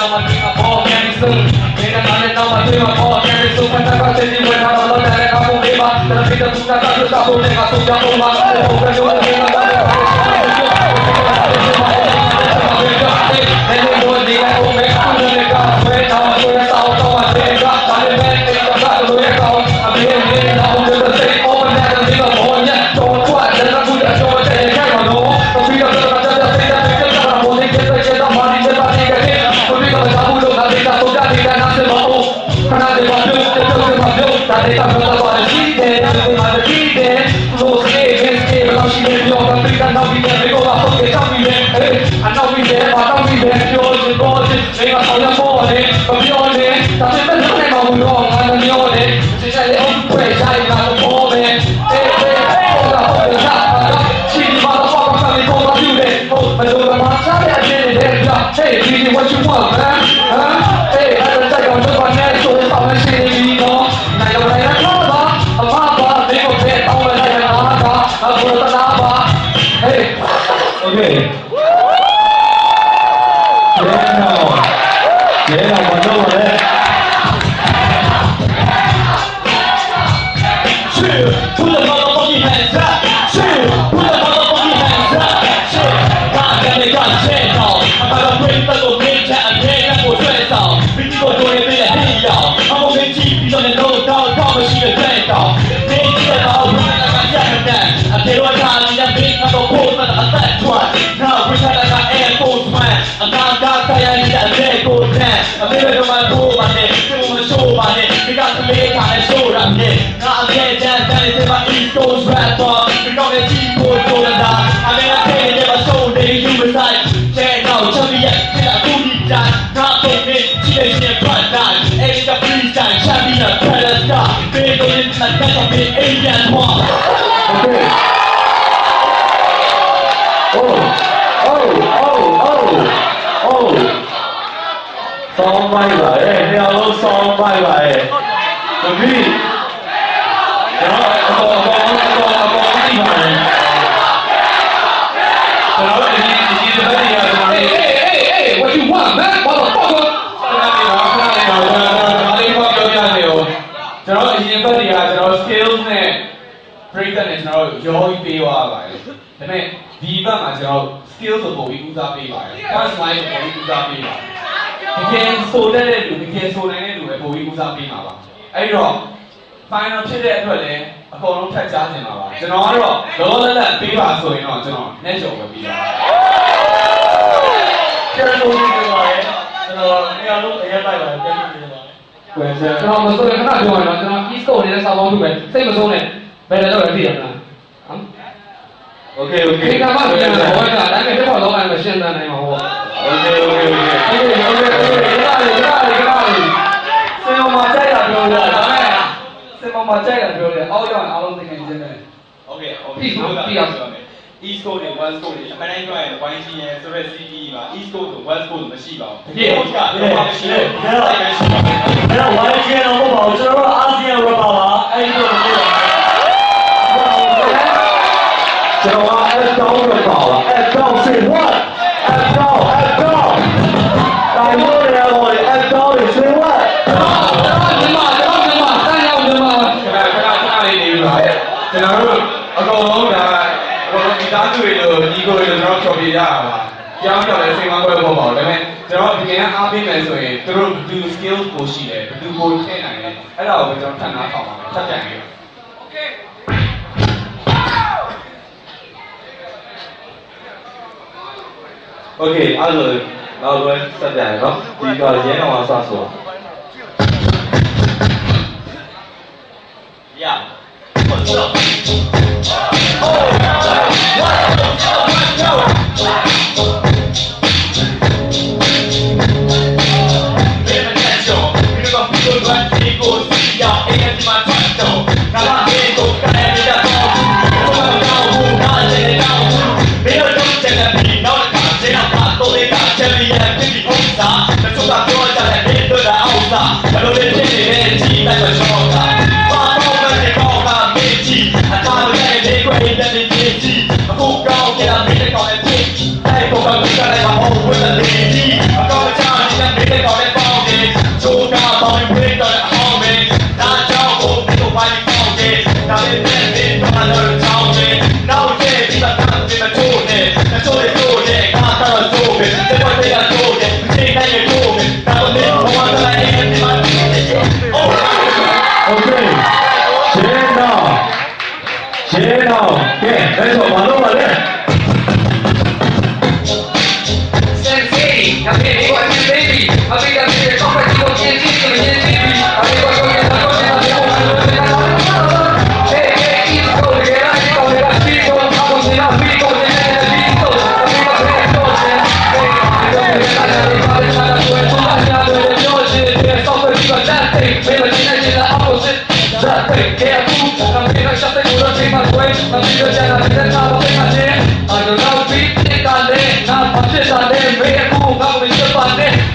now my dream of all can be soon. Then I now my dream of all can be soon. When I got to see when I was on that, I won't give up. Then I pick up to that, I just got to make a soon down over. Open your way, I'm going to what you want, man? Huh? Hey, I don't take on the financial, it's all that shit in you, know. Now you're like, I'm a they go pay, I'm like, I'm going to hey. Okay. Yeah, what's over there? Shit, put the motherfucking hands up. Shit, put the motherfucking hands up. Shit, God damn it, God damn it. I'm gonna break the little bitch and take that for stress out. Bitch, go do it, bitch, hey, y'all. I'm gonna get cheap, bitch, on the road, down, come and see the grand out. They get out, run like a jacket that. I tell you what time, in that big, I'm gonna post on a fat one. Now, wish I like my Air Force One. I'm not tired, I need that leg go down. I'm living on my road, my neck, still on the show, my neck. We got the leg on the shoulder, I'm dead. Now I'm dead, down, it's in my East Coast rap bar. We got the cheap boys going down. I mean, I'm saying, never showed that you was like. Song bay vậy, theo lối song bay vậy. Rồi đi. Đó, con đi vậy. Đó, đi tới đi rồi. Hey, what you want, man? Motherfucker. Đó, đi tới đi rồi. Skills nè, breakdown nè, rồi dối bị qua vậy. Thế này, đi vào mà rồi skills của bồi cũng ra bị vậy. Các slide của bồi cũng ra bị vậy. ဒီကဲဆိုတဲ့လူဒီကဲဆိုနိုင်တဲ့လူပဲပိုပြီးဦးစားပေးမှာပါအဲ့တော့ final ဖြစ်တဲ့အတွက်လည်းအကုန်လုံးထပ်ကြားနေမှာပါကျွန်တော်ကတော့လောလောလတ်ပေးပါဆိုရင်တော့ကျွန်တော်နဲ့ကျော်ပဲပြီးပါကျွန်တော်တို့ဒီမှာကျွန်တော်အရာလုံးအရင်လိုက်ပါတယ်ပြန်ပြီးပါကွယ်ကျွန်တော်မစိုးရခဏပြောရအောင်ကျွန်တော် East Coast နေတဲ့စာပေါင်းထုပဲစိတ်မဆုံးနဲ့ဘယ်လိုလုပ်လဲသိရမလားโอเคဒီကမှပြန်လာတော့ဒါပေမဲ့တစ်ခေါက်လုံးအဲ့မရှင်းသန်းနိုင်ပါဘူးโอเคစင်မမကြိုက်တာပြောရတာစင်မမကြိုက်တာပြောရအောက်ရောက်အောင်အားလုံးသိနေခြင်းပဲโอเคပြီးပါပြီ East Coast နဲ့ West Coast နဲ့အမှန်တိုင်းပြောရင် YC ရဲ့ဆိုတဲ့ CD မှာ East Coast နဲ့ West Coast မရှိပါဘူးဒီဟုတ်ကလည်းမရှိဘူးဒါတော့ YC တော့မဟုတ်ပါဘူးကျွန်တော်တို့အာဆီယံရောပါပါအဲ့ဒီတော့ပြောကျွန်တော်အဲ့တော့ရောပါပါအဲ့တော့ say what အဲ့တော့တိုင်းလို့ရတယ်အဲ့တော့ say what ကျွန်တော်တို့အကုန်လုံးဒါအကုန်လုံးဒီသားတွေလို့ဒီကိုတွေကျွန်တော်ဖြောပြရတာပါကြောင်းကြောင့်လည်းစိတ်မကွဲဖို့ပေါ့ဒါပေမဲ့ကျွန်တော်ဒီကနေ့အားပေးမယ်ဆိုရင်သူတို့ဘယ်သူ skill ကိုရှိတယ်ဘယ်သူကိုထည့်နိုင်လဲအဲ့ဒါကိုကျွန်တော်ထပ်နားထောင်ပါမယ်ထပ်ကြံပြီးOkay, also, alsoဆက်ကြရနော်ဒီကရင်းအောင်ဆော့ဆော့ Yeah. What's up? Oh, I'm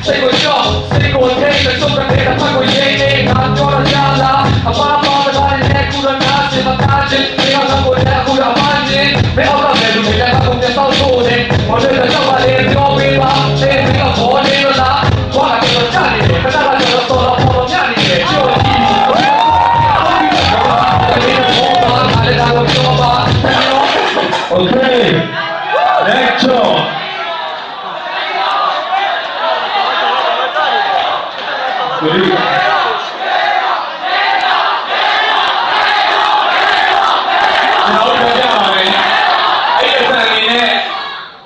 谁给我笑，谁给我听，谁说的对的，快给我听听，俺做了家啦，俺爸爸的把你内裤的拿起，把拿起，没有让我内裤要翻进，没有让内裤没让他空间少数的，我这个小白脸标兵吧，谁也没有破你的啦，我那个家里，可大家就说了，跑到家里去，就一。Okay, next song. Good.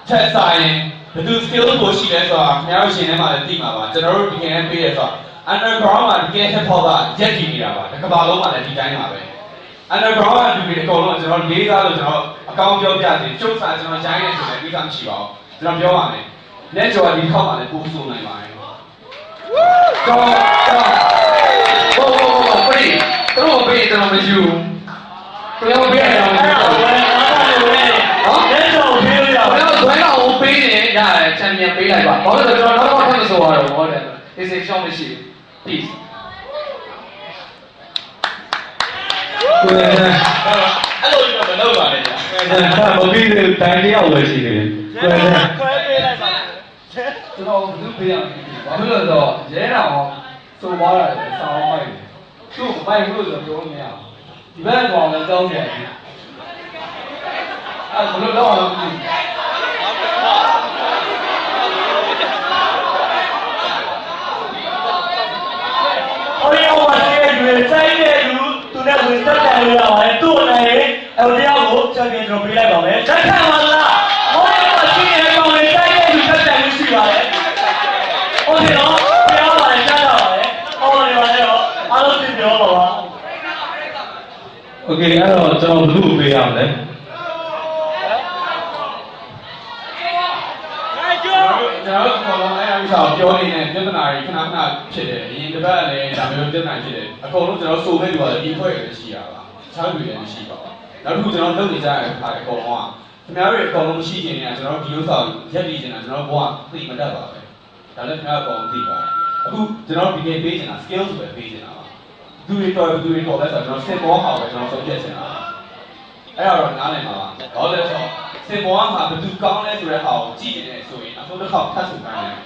Test sign. The two skills ကိုရှိလဲဆိုတာခင်ဗျားတို့ရှင်ထဲမှာလည်းသိမှာပါကျွန်တော်တို့ဒီကနေ့ပေးရဆိုတာ underground မှာဒီကနေ့ hip hop ကရက်တည်နေတာပါတစ်ကမ္ဘာလုံးမှာလည်းဒီတိုင်းပါပဲ underground ကဒီအကုန်လုံးကျွန်တော်လေးစားလို့ကျွန်တော်အကောင်းပြောပြစီကျုပ်စာကျွန်တော်ရိုင်းနေဆိုလည်းပြီးသားမရှိပါဘူးကျွန်တော်ပြောပါမယ်လက်ကျော်ဒီခောက်မှာလည်းပို့ဆိုနိုင်ပါတယ်တော့ပေးတော့ပေးကျွန်တော်မယူကျွန်တော်ပေးရအောင်လက်ကျော်ပေးရအောင်ကျွန်တော်ဇွဲတော်ပေးနေရတယ်ချန်ပီယံပေးလိုက်ပါဘာလို့လဲကျွန်တော်နောက်တော့ထပ်မဆိုရတော့ဟုတ်တယ်ဒီစိတ်ရှောင်းမရှိဘူး peace ကိုယ်နဲ့အဲ့လိုတော့မလုပ်ပါနဲ့ကြာမပြီးသေးတိုင်းတယောက်ပဲရှိနေတယ်ကိုယ်နဲ့ခွဲပေးလိုက်ပါကျွန်တော်ဘူးပေးရမယ်ဘာလို့လဲဆိုတော့ရဲတော်စိုးသွားတာလေစောင်းမိုက်သူ့မိုက်ဘူးလို့ဆိုပြောနေရဒီဘက်ကောင်လည်းတောင်းနေတယ်အဲ့ဘလို့တော့အောင်ပြီအော်ရောပါတဲ့ရွေးဆိုင်တဲ့လူသူနဲ့ဝင်တက်တယ်လို့ရပါတယ်သူ့အနေနဲ့အဲ့တရားကိုချန်ပီယံကျွန်တော်ပေးလိုက်ပါမယ်တက်ခံပါလားဟောရောပါရှိနေတဲ့ကောင်လေးတိုက်တဲ့လူတက်တယ်လို့ရှိပါတယ်โอเคနော်ပြောပါလေကြားကြပါလေဟောနေပါလေတော့အားလုံးသိပြောပါပါโอเคအဲ့တော့ကျွန်တော်ဘယ်သူ့ကိုပေးရမလဲကျွန်တော်ကတော့အဲ့အရာပြောနေတဲ့ပြဿနာတွေခဏခဏဖြစ်တယ်အရင်တစ်ပတ်လည်းဒါမျိုးပြဿနာဖြစ်တယ်အကုန်လုံးကျွန်တော်စုံမဲ့လူကလည်းဒီဖွဲ့ရရှိရပါချောင်းတွေလည်းမရှိပါဘူးနောက်တစ်ခုကျွန်တော်လုပ်နေကြတဲ့အခါအကုန်လုံးကခင်ဗျားတို့အကုန်လုံးမရှိခြင်းနဲ့ကျွန်တော်ဒီဥစ္စာရက်တည်နေတာကျွန်တော်ဘဝသိမတတ်ပါပဲဒါလည်းခင်ဗျားအကုန်သိပါတယ်အခုကျွန်တော်ဒီနေ့ပေးနေတာ skills ပဲပေးနေတာပါသူတွေတော့လဲဆိုတော့ကျွန်တော်စင်ပေါ်အောင်ပဲကျွန်တော်ဆုံးဖြတ်နေတာအဲ့တော့နားလည်ပါပါတော့လဲဆိုစင်ပေါ်မှာဘယ်သူကောင်းလဲဆိုတဲ့ဟာကိုကြည့်နေတယ်ဆိုရင်အဆုံးတစ်ခေါက်ထပ်ဆိုခိုင်းတယ်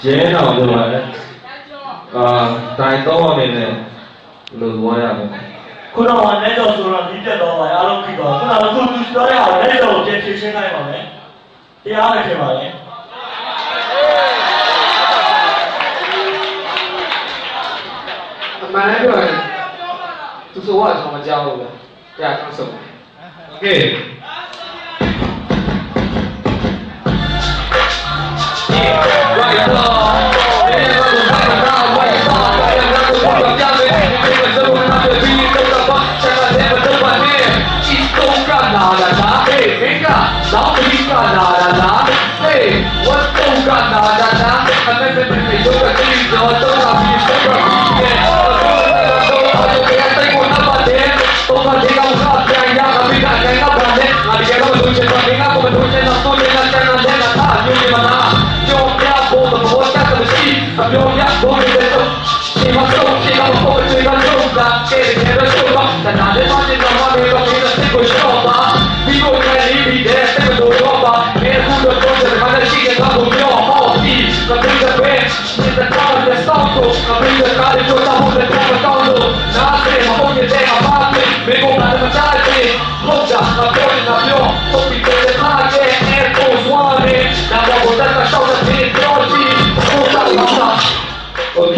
ရဲတော်ပြောပါတယ်တိုင်တော့အနေနဲ့လို့သွားရမယ်ခုနကလက်တော်ဆိုတော့ဒီတက်တော့ပါအားလုံးပြီးပါခုနကသူပြောတဲ့ဟာလက်တော်ကိုပြန်ဖြည့်ရှင်းလိုက်ပါမယ်တရားပဲဖြစ်ပါလေအမှန်တမ်းပြောရင်သူဆိုတော့ကျွန်တော်မကြောက်ဘူးဗျတရားကောင်းဆုံးโอเคHãy subscribe cho kênh Ghiền Mì Gõ để không bỏ lỡ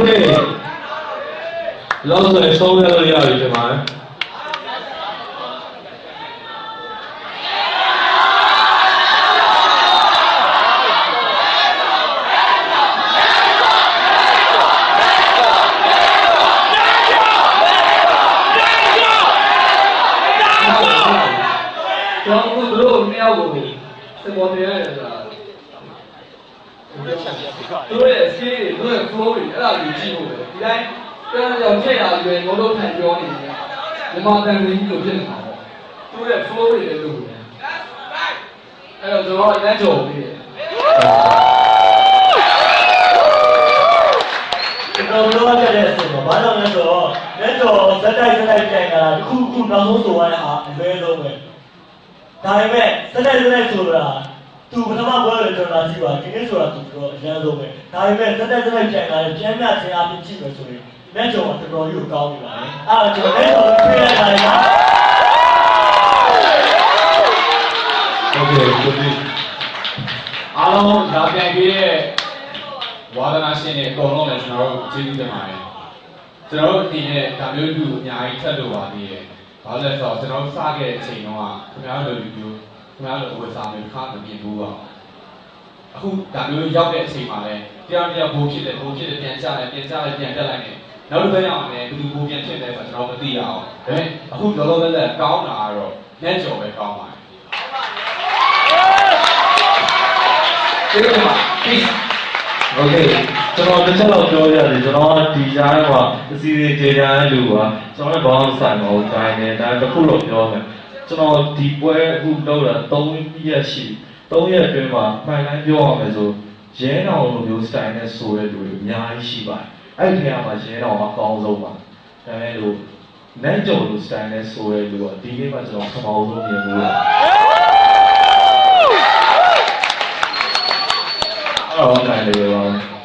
Okay လောက်ဆိုရင်ဆုံးရလို့ရပြီဒီမှာကျွန်တော်တို့နှစ်ယောက်ကိုစပေါ်တင်ရတယ်ဆိုတာတို့ရဲ့ skill တွေတို့ရဲ့ flow တွေအဲ့ဒါကိုကြည့်ဖို့ပဲဒီတိုင်းကျွန်တော်ကြည့်ရရွယ်ငုံတို့ထိုင်ပြောနေတယ်မြန်မာတန်ကြီးလိုဖြစ်နေတာပေါ့တို့ရဲ့ flow တွေလည်းလို့ပဲအဲ့တော့ကျွန်တော်အရင်ကြော်ပြီးတယ်ကျွန်တော်ပြောရတဲ့အချိန်မှာဘာကြောင့်လဲဆိုတော့လက်တော်ဇက်တိုက်ပြန်လာတာတစ်ခုနောက်ဆုံးဆိုရတဲ့ဟာအလွဲဆုံးပဲဒါပေမဲ့ဇက်တိုက်ဆိုတာသူပထမပွဲလေကျွန်တော်ကြည့်ပါဒီနေ့ဆိုတာသူတော့အရန်ဆုံးပဲဒါပေမဲ့ဇက်တိုက်ပြန်လာတယ်ပြန်မြခြင်းအပြင်ကြည့်မယ်ဆိုရင်လက်တော်ကတော်တော်ကြီးကောင်းနေပါလေအဲ့ဒါကျွန်တော်လက်တော်ကိုပြေးလိုက်တာလေနော် Okay ကိုဒီ အားလုံးဒါပြန်ပြီးတဲ့ဝါဒနာရှင်တွေအကုန်လုံးလည်းကျွန်တော်တို့ကျေးဇူးတင်ပါတယ်ကျွန်တော်တို့ဒီနေ့ဒါမျိုးလူအများကြီးထပ်လို့ပါသေးတယ်ဘာလို့လဲဆိုတော့ကျွန်တော်စခဲ့တဲ့အချိန်တုန်းကခင်ဗျားတို့လူမျိုးခင်ဗျားတို့ဝယ်စာမျိုးခါမပြင်းဘူးပါအခုဒါမျိုးရောက်တဲ့အချိန်မှာလည်းတရားဘိုးဖြစ်တယ်ပြန်ကြတယ်ပြန်တက်လိုက်တယ်နောက်တစ်ခါကျရင်လည်းဘယ်သူဘိုးပြန်ဖြစ်လဲဆိုတော့ကျွန်တော်မသိရအောင်ဒါပေမဲ့အခုလောလောဆယ်ကောင်းတာကတော့လက်ကြော်ပဲကောင်းပါတယ်ကျေးဇူးတင်ပါ peace Okay ကျွန်တော်တစ်ချက်တော့ပြောရတယ်ကျွန်တော်ဒီကြားထဲမှာအစီအစဉ်ကြေညာတဲ့လူကကျွန်တော်လည်းဘာမှမဆိုင်ပါဘူးတိုင်းနေဒါတစ်ခုတော့ပြောမယ်ကျွန်တော်ဒီပွဲအခုလုပ်တာ3ရက်ရှိ3ရက်အတွင်းမှာမှန်တိုင်းပြောရမယ်ဆိုရဲတော်လိုမျိုး style နဲ့ဆိုတဲ့လူတွေအများကြီးရှိပါတယ်အဲ့ဒီထဲမှာရဲတော်ကအကောင်းဆုံးပါဒါပေမဲ့လို့နိုင်ကြုံလို style နဲ့ဆိုတဲ့လူကဒီနေ့မှကျွန်တော်ပထမဆုံးမြင်ဘူးလားအော်နိုင်တယ်ပါ